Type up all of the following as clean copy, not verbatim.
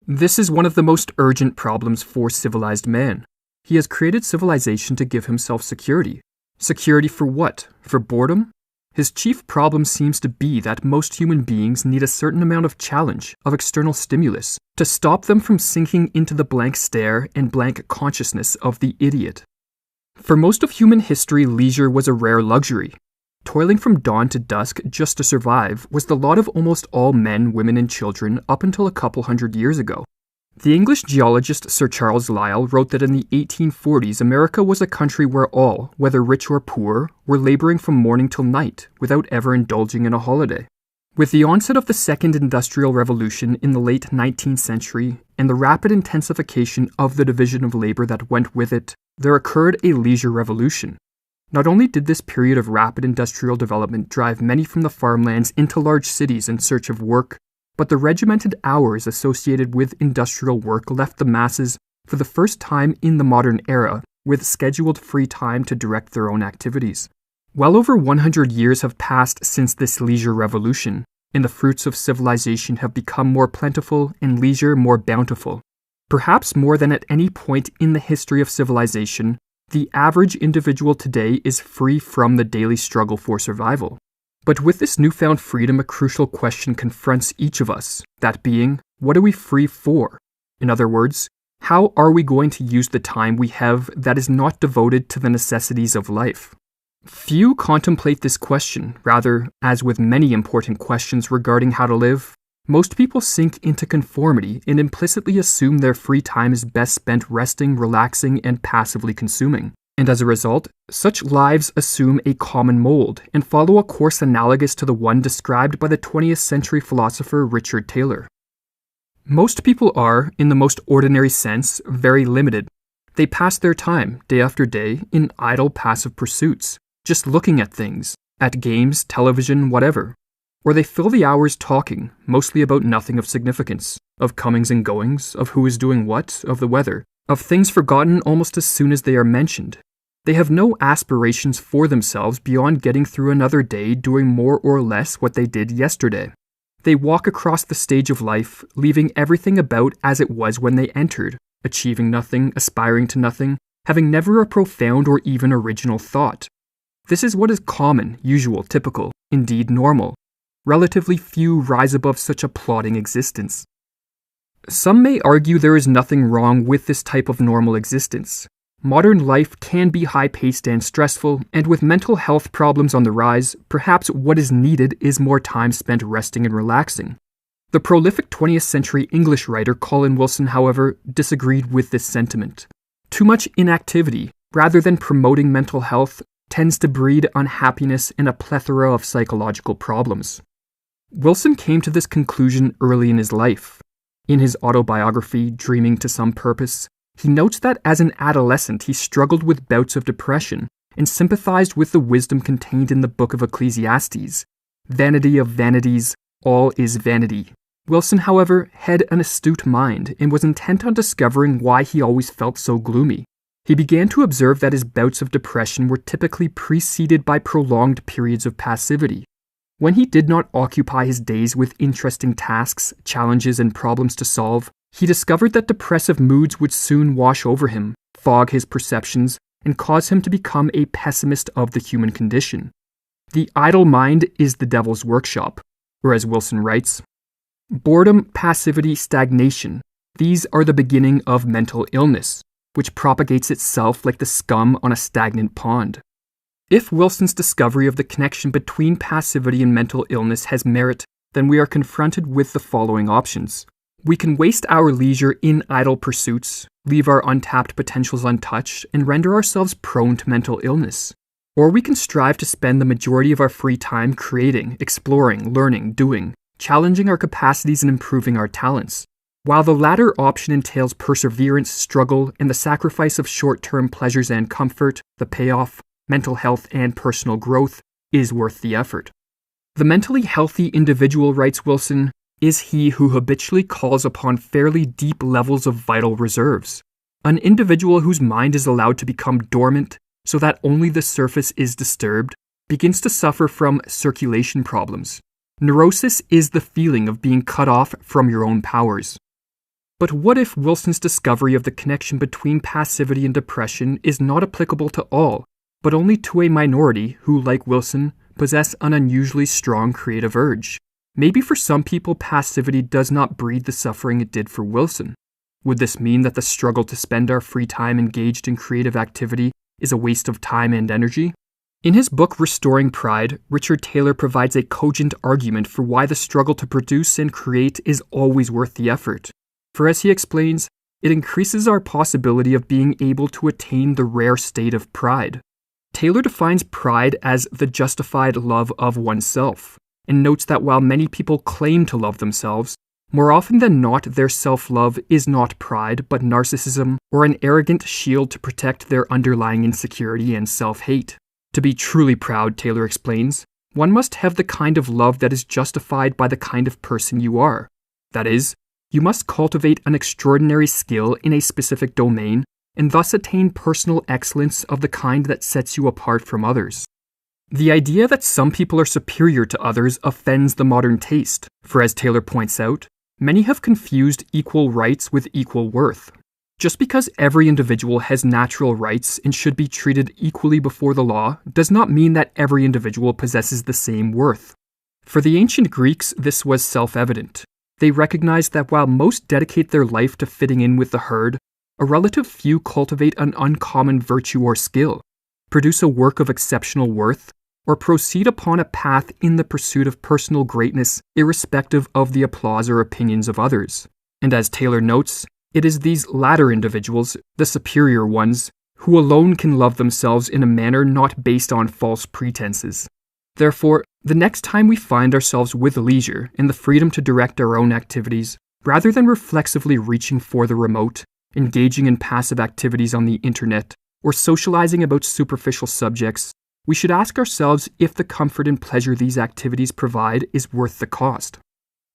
This is one of the most urgent problems for civilized man. He has created civilization to give himself security. Security for what? For boredom? His chief problem seems to be that most human beings need a certain amount of challenge, of external stimulus, to stop them from sinking into the blank stare and blank consciousness of the idiot. For most of human history, leisure was a rare luxury. Toiling from dawn to dusk just to survive was the lot of almost all men, women, and children up until a couple hundred years ago. The English geologist Sir Charles Lyell wrote that in the 1840s, America was a country where all, whether rich or poor, were laboring from morning till night without ever indulging in a holiday. With the onset of the Second Industrial Revolution in the late 19th century and the rapid intensification of the division of labor that went with it, there occurred a leisure revolution. Not only did this period of rapid industrial development drive many from the farmlands into large cities in search of work, but the regimented hours associated with industrial work left the masses, for the first time in the modern era, with scheduled free time to direct their own activities. Well over 100 years have passed since this leisure revolution, and the fruits of civilization have become more plentiful and leisure more bountiful. Perhaps more than at any point in the history of civilization, the average individual today is free from the daily struggle for survival. But with this newfound freedom, a crucial question confronts each of us, that being, what are we free for? In other words, how are we going to use the time we have that is not devoted to the necessities of life? Few contemplate this question. Rather, as with many important questions regarding how to live, most people sink into conformity and implicitly assume their free time is best spent resting, relaxing, and passively consuming. And as a result, such lives assume a common mold and follow a course analogous to the one described by the 20th century philosopher Richard Taylor. Most people are, in the most ordinary sense, very limited. They pass their time, day after day, in idle passive pursuits, just looking at things, at games, television, whatever. Or they fill the hours talking, mostly about nothing of significance, of comings and goings, of who is doing what, of the weather, of things forgotten almost as soon as they are mentioned. They have no aspirations for themselves beyond getting through another day doing more or less what they did yesterday. They walk across the stage of life, leaving everything about as it was when they entered, achieving nothing, aspiring to nothing, having never a profound or even original thought. This is what is common, usual, typical, indeed normal. Relatively few rise above such a plodding existence. Some may argue there is nothing wrong with this type of normal existence. Modern life can be high-paced and stressful, and with mental health problems on the rise, perhaps what is needed is more time spent resting and relaxing. The prolific 20th century English writer Colin Wilson, however, disagreed with this sentiment. Too much inactivity, rather than promoting mental health, tends to breed unhappiness and a plethora of psychological problems. Wilson came to this conclusion early in his life. In his autobiography, Dreaming to Some Purpose, he notes that as an adolescent he struggled with bouts of depression and sympathized with the wisdom contained in the book of Ecclesiastes. Vanity of vanities, all is vanity. Wilson, however, had an astute mind and was intent on discovering why he always felt so gloomy. He began to observe that his bouts of depression were typically preceded by prolonged periods of passivity. When he did not occupy his days with interesting tasks, challenges, and problems to solve, he discovered that depressive moods would soon wash over him, fog his perceptions, and cause him to become a pessimist of the human condition. The idle mind is the devil's workshop, or as Wilson writes, boredom, passivity, stagnation, these are the beginning of mental illness, which propagates itself like the scum on a stagnant pond. If Wilson's discovery of the connection between passivity and mental illness has merit, then we are confronted with the following options. We can waste our leisure in idle pursuits, leave our untapped potentials untouched, and render ourselves prone to mental illness. Or we can strive to spend the majority of our free time creating, exploring, learning, doing, challenging our capacities and improving our talents. While the latter option entails perseverance, struggle, and the sacrifice of short-term pleasures and comfort, the payoff, mental health and personal growth, is worth the effort. The mentally healthy individual, writes Wilson, is he who habitually calls upon fairly deep levels of vital reserves. An individual whose mind is allowed to become dormant so that only the surface is disturbed begins to suffer from circulation problems. Neurosis is the feeling of being cut off from your own powers. But what if Wilson's discovery of the connection between passivity and depression is not applicable to all, but only to a minority who, like Wilson, possess an unusually strong creative urge? Maybe for some people, passivity does not breed the suffering it did for Wilson. Would this mean that the struggle to spend our free time engaged in creative activity is a waste of time and energy? In his book Restoring Pride, Richard Taylor provides a cogent argument for why the struggle to produce and create is always worth the effort. For as he explains, it increases our possibility of being able to attain the rare state of pride. Taylor defines pride as the justified love of oneself, and notes that while many people claim to love themselves, more often than not their self-love is not pride but narcissism or an arrogant shield to protect their underlying insecurity and self-hate. To be truly proud, Taylor explains, one must have the kind of love that is justified by the kind of person you are. That is, you must cultivate an extraordinary skill in a specific domain and thus attain personal excellence of the kind that sets you apart from others. The idea that some people are superior to others offends the modern taste, for as Taylor points out, many have confused equal rights with equal worth. Just because every individual has natural rights and should be treated equally before the law does not mean that every individual possesses the same worth. For the ancient Greeks, this was self-evident. They recognized that while most dedicate their life to fitting in with the herd, a relative few cultivate an uncommon virtue or skill, produce a work of exceptional worth, or proceed upon a path in the pursuit of personal greatness irrespective of the applause or opinions of others. And as Taylor notes, it is these latter individuals, the superior ones, who alone can love themselves in a manner not based on false pretenses. Therefore, the next time we find ourselves with leisure and the freedom to direct our own activities, rather than reflexively reaching for the remote, engaging in passive activities on the internet, or socializing about superficial subjects, we should ask ourselves if the comfort and pleasure these activities provide is worth the cost.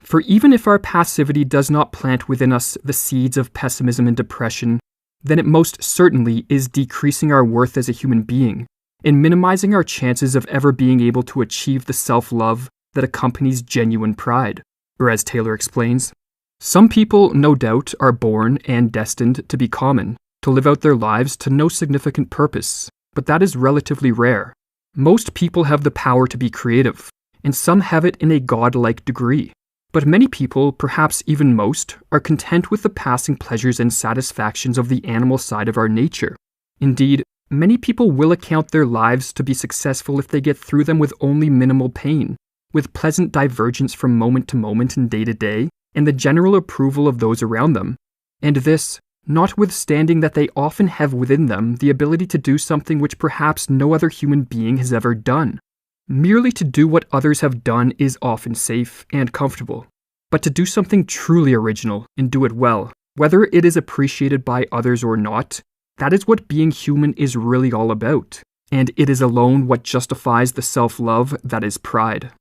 For even if our passivity does not plant within us the seeds of pessimism and depression, then it most certainly is decreasing our worth as a human being, and minimizing our chances of ever being able to achieve the self-love that accompanies genuine pride. Or as Taylor explains, some people, no doubt, are born and destined to be common, to live out their lives to no significant purpose, but that is relatively rare. Most people have the power to be creative, and some have it in a godlike degree. But many people, perhaps even most, are content with the passing pleasures and satisfactions of the animal side of our nature. Indeed, many people will account their lives to be successful if they get through them with only minimal pain, with pleasant divergence from moment to moment and day to day, and the general approval of those around them. And this, notwithstanding that they often have within them the ability to do something which perhaps no other human being has ever done. Merely to do what others have done is often safe and comfortable, but to do something truly original and do it well, whether it is appreciated by others or not, that is what being human is really all about, and it is alone what justifies the self-love that is pride.